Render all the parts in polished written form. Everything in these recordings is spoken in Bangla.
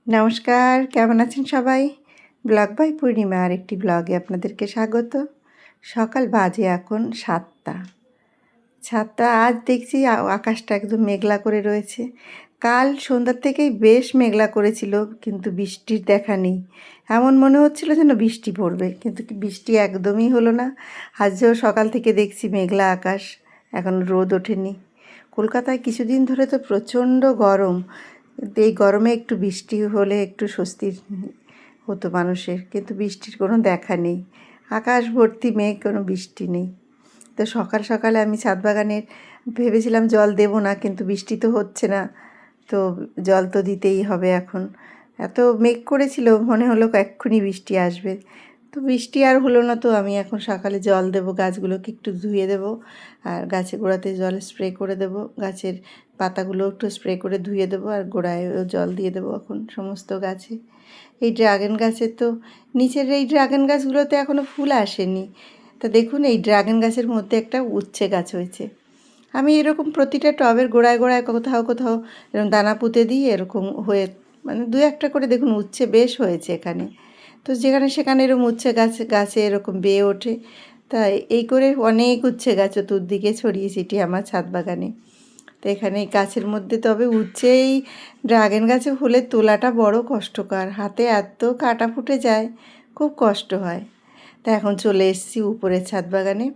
নমস্কার, কেমন আছেন সবাই? ব্লগ বাই পূর্ণিমা আরেকটি ব্লগে আপনাদেরকে স্বাগত। সকাল বাজে এখন 7টা। আজ দেখছি আকাশটা একদম মেঘলা করে রয়েছে। কাল সন্ধ্যার থেকেই বেশ মেঘলা করেছিল, কিন্তু বৃষ্টির দেখা নেই। এমন মনে হচ্ছিল যেন বৃষ্টি পড়বে, কিন্তু বৃষ্টি একদমই হলো না। আজও সকাল থেকে দেখছি মেঘলা আকাশ, এখন রোদ ওঠেনি। কলকাতায় কিছুদিন ধরে তো প্রচণ্ড গরম, কিন্তু এই গরমে একটু বৃষ্টি হলে একটু স্বস্তির হতো মানুষের, কিন্তু বৃষ্টির কোনো দেখা নেই। আকাশ ভর্তি মেঘ, কোনো বৃষ্টি নেই। তো সকাল সকালে আমি ছাদ বাগানের ভেবেছিলাম জল দেব না, কিন্তু বৃষ্টি তো হচ্ছে না, তো জল তো দিতেই হবে এখন। এত মেঘ করেছিল, মনে হলো এক্ষুনি বৃষ্টি আসবে, তো বৃষ্টি আর হলো না। তো আমি এখন সকালে জল দেব, গাছগুলোকে একটু ধুয়ে দেব, আর গাছের গোড়াতে জল স্প্রে করে দেব, গাছের পাতাগুলো একটু স্প্রে করে ধুয়ে দেবো, আর গোড়ায়ও জল দিয়ে দেবো এখন সমস্ত গাছে। এই ড্রাগন গাছের তো নিচের এই ড্রাগন গাছগুলোতে এখনও ফুল আসেনি। তা দেখুন, এই ড্রাগন গাছের মধ্যে একটা উচ্ছে গাছ হয়েছে। আমি এরকম প্রতিটা টবের গোড়ায় গোড়ায় কোথাও কোথাও এরকম দানা পুঁতে দিই, এরকম হয়ে মানে দু একটা করে দেখুন উচ্ছে বেশ হয়েছে এখানে। তো যেখানে সেখানে এরকম উচ্ছে গাছে এরকম বেয়ে ওঠে। তাই এই করে অনেক উচ্ছে গাছ চতুর্দিকে ছড়িয়ে ছিটিয়ে আমার ছাদ বাগানে। তো এখানে এই গাছের মধ্যে তবে উচ্ছে, এই ড্রাগন গাছে হলে তোলাটা বড় কষ্টকর, হাতে এত কাটা ফুটে যায়, খুব কষ্ট হয়। তা এখন চলে এসেছি উপরের ছাদ বাগানে।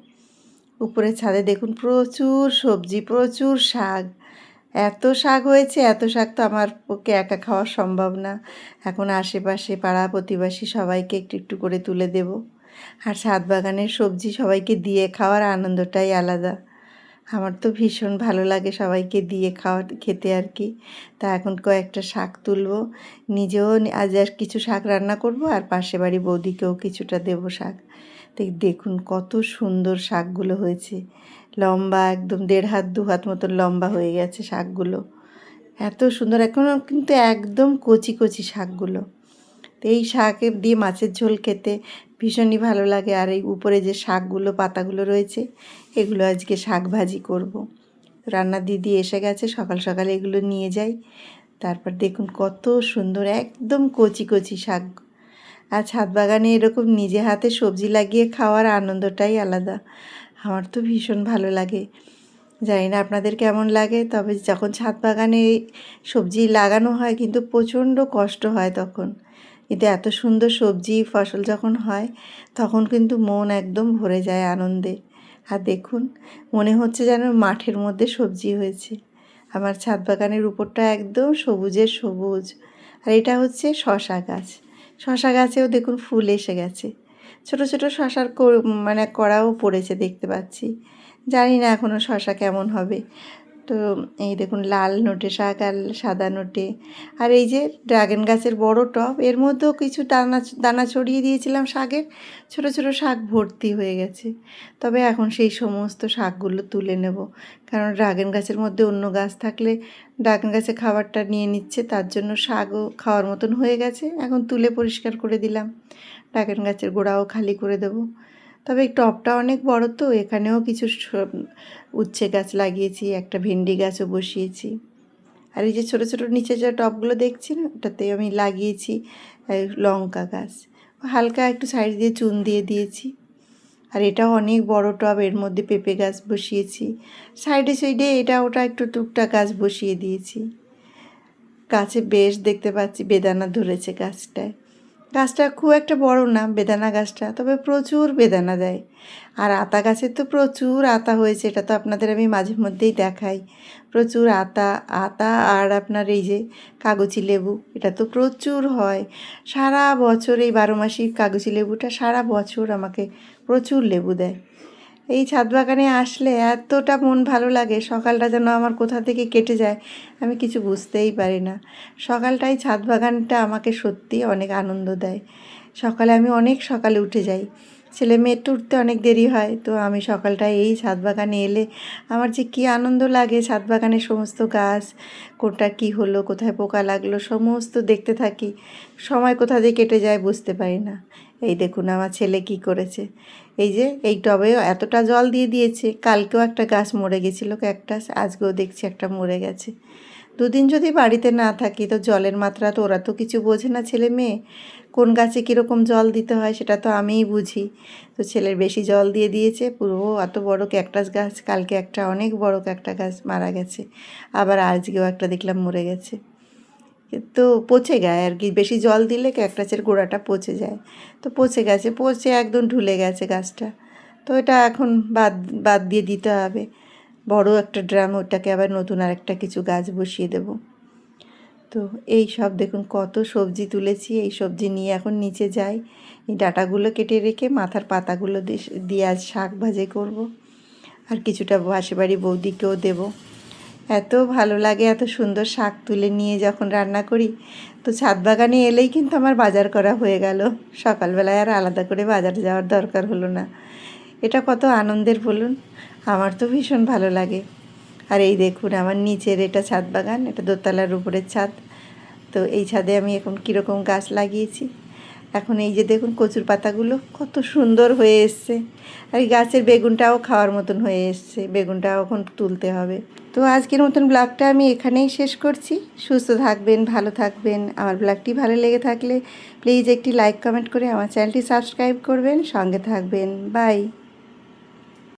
উপরের ছাদে দেখুন প্রচুর সবজি, প্রচুর শাক। এত শাক হয়েছে, এত শাক তো আমার পক্ষে একা খাওয়া সম্ভব না। এখন আশেপাশে পাড়া প্রতিবেশী সবাইকে একটু একটু করে তুলে দেব। আর ছাদ বাগানের সবজি সবাইকে দিয়ে খাওয়ার আনন্দটাই আলাদা। আমার তো ভীষণ ভালো লাগে সবাইকে দিয়ে খেতে আর কি। তা এখন কয়েকটা শাক তুলবো, নিজেও আজ আর কিছু শাক রান্না করব, আর পাশে বাড়ি বৌদিকেও কিছুটা দেবো শাক। দেখুন কত সুন্দর শাকগুলো হয়েছে, লম্বা একদম 1.5 হাত 2 হাত মতন লম্বা হয়ে গেছে শাকগুলো। এত সুন্দর, এখনও কিন্তু একদম কচি কচি শাকগুলো। তো এই শাক দিয়ে মাছের ঝোল খেতে ভীষণই ভালো লাগে। আর এই উপরে যে শাকগুলো পাতাগুলো রয়েছে, এগুলো আজকে শাক ভাজি করব। রান্নার দিদি এসে গেছে, সকাল সকালে এগুলো নিয়ে যাই। তারপর দেখুন কত সুন্দর একদম কচি কচি শাক। আর ছাদ বাগানে এরকম নিজে হাতে সবজি লাগিয়ে খাওয়ার আনন্দটাই আলাদা। আমার তো ভীষণ ভালো লাগে। জানি না আপনাদের কেমন লাগে, তবে যখন ছাদ বাগানে সবজি লাগানো হয় কিন্তু প্রচণ্ড কষ্ট হয় তখন, কিন্তু এত সুন্দর সবজি ফসল যখন হয় তখন কিন্তু মন একদম ভরে যায় আনন্দে। আর দেখুন, মনে হচ্ছে যেন মাঠের মধ্যে সবজি হয়েছে। আমার ছাদ বাগানের উপরটা একদম সবুজের সবুজ। আর এটা হচ্ছে শশা গাছ। শশা গাছেও দেখুন ফুল এসে গেছে, ছোট ছোট শশার মানে কড়াও পড়েছে দেখতে পাচ্ছি। জানি না এখনও শশা কেমন হবে। তো এই দেখুন লাল নোটে শাক আর সাদা নোটে। আর এই যে ড্রাগন গাছের বড় টব, এর মধ্যেও কিছু দানা ছড়িয়ে দিয়েছিলাম শাকের, ছোট ছোট শাক ভর্তি হয়ে গেছে। তবে এখন সেই সমস্ত শাকগুলো তুলে নেব, কারণ ড্রাগন গাছের মধ্যে অন্য গাছ থাকলে ড্রাগন গাছে খাবারটা নিয়ে নিচ্ছে, তার জন্য শাকও খাওয়ার মতন হয়ে গেছে। এখন তুলে পরিষ্কার করে দিলাম, ড্রাগন গাছের গোড়াও খালি করে দেবো। তবে এই টবটা অনেক বড়, তো এখানেও কিছু উচ্ছে গাছ লাগিয়েছি, একটা ভেন্ডি গাছও বসিয়েছি। আর এই যে ছোটো ছোটো নিচে যে টবগুলো দেখছি না, ওটাতে আমি লাগিয়েছি লঙ্কা গাছ, হালকা একটু সাইড দিয়ে চুন দিয়ে দিয়েছি। আর এটাও অনেক বড় টব, এর মধ্যে পেঁপে গাছ বসিয়েছি। সাইডে সাইডে এটা ওটা একটু টুকটাক গাছ বসিয়ে দিয়েছি। গাছে বেশ দেখতে পাচ্ছি বেদানা ধরেছে গাছটায়। গাছটা খুব একটা বড় না বেদানা গাছটা, তবে প্রচুর বেদানা দেয়। আর আতা গাছের তো প্রচুর আতা হয়েছে, এটা তো আপনাদের আমি মাঝে মধ্যেই দেখাই। প্রচুর আতা আতা আর আপনার এই যে কাগজি লেবু, এটা তো প্রচুর হয় সারা বছর। এই 12 মাসি কাগজি লেবুটা সারা বছর আমাকে প্রচুর লেবু দেয়। এই ছাদ বাগানে আসলে এতটা মন ভালো লাগে, সকালটা যেন আমার কোথা থেকে কেটে যায় আমি কিছু বুঝতেই পারি না। সকালটাই ছাদ বাগানটা আমাকে সত্যি অনেক আনন্দ দেয়। সকালে আমি অনেক সকালে উঠে যাই, ছেলে মেয়ের তো উঠতে অনেক দেরি হয়, তো আমি সকালটায় এই ছাদ বাগানে এলে আমার যে কী আনন্দ লাগে। ছাদ বাগানের সমস্ত গাছ, কোনটা কী হলো, কোথায় পোকা লাগলো, সমস্ত দেখতে থাকি। সময় কোথা দিয়ে কেটে যায় বুঝতে পারি না। এই দেখুন আমার ছেলে কি করেছে, এই যে এই টবেও এতটা জল দিয়ে দিয়েছে। কালকেও একটা গাছ মরে গেছিলো ক্যাকটাস, আজকেও দেখছি একটা মরে গেছে। দুদিন যদি বাড়িতে না থাকি তো জলের মাত্রা তো ওরা তো কিছু বোঝে না, ছেলে মেয়ে। কোন গাছে কীরকম জল দিতে হয় সেটা তো আমিই বুঝি। তো ছেলের বেশি জল দিয়ে দিয়েছে, পুরো এত বড় ক্যাকটাস গাছ, কালকে একটা অনেক বড় ক্যাকটা গাছ মারা গেছে, আবার আজকেও একটা দেখলাম মরে গেছে। তো পচে গায় আর কি, বেশি জল দিলে ক্যাকটাসের গোড়াটা পচে যায়। তো পচে গেছে, পচে একদম ঢুলে গেছে গাছটা। তো এটা এখন বাদ বাদ দিয়ে দিতে হবে। বড় একটা ড্রাম, ওটাকে আবার নতুন আরেকটা কিছু গাছ বসিয়ে দেব। তো এই সব দেখুন কত সবজি তুলেছি, এই সবজি নিয়ে এখন নিচে যাই। এই ডাঁটাগুলো কেটে রেখে মাথার পাতাগুলো দিয়ে আজ শাক ভাজি করব, আর কিছুটা পাশের বাড়ি বৌদিকেও দেব। এত ভালো লাগে এত সুন্দর শাক তুলে নিয়ে যখন রান্না করি। তো ছাদ বাগানে এলেই কিন্তু আমার বাজার করা হয়ে গেল, সকালবেলায় আর আলাদা করে বাজারে যাওয়ার দরকার হলো না। এটা কত আনন্দের বলুন, আমার তো ভীষণ ভালো লাগে। আর এই দেখুন আমার নিচের এটা ছাদ বাগান, এটা দোতলার উপরের ছাদ। তো এই ছাদে আমি এখন কীরকম গাছ লাগিয়েছি। এখন এই যে দেখুন কচুর পাতাগুলো কত সুন্দর হয়ে এসছে, আর এই গাছের বেগুনটাও খাওয়ার মতন হয়ে এসছে, বেগুনটাও এখন তুলতে হবে। তো আজকের মতন ব্লগটা আমি এখানেই শেষ করছি। সুস্থ থাকবেন, ভালো থাকবেন। আমার ব্লগটি ভালো লেগে থাকলে প্লিজ একটি লাইক কমেন্ট করে আমার চ্যানেলটি সাবস্ক্রাইব করবেন, সঙ্গে থাকবেন। বাই।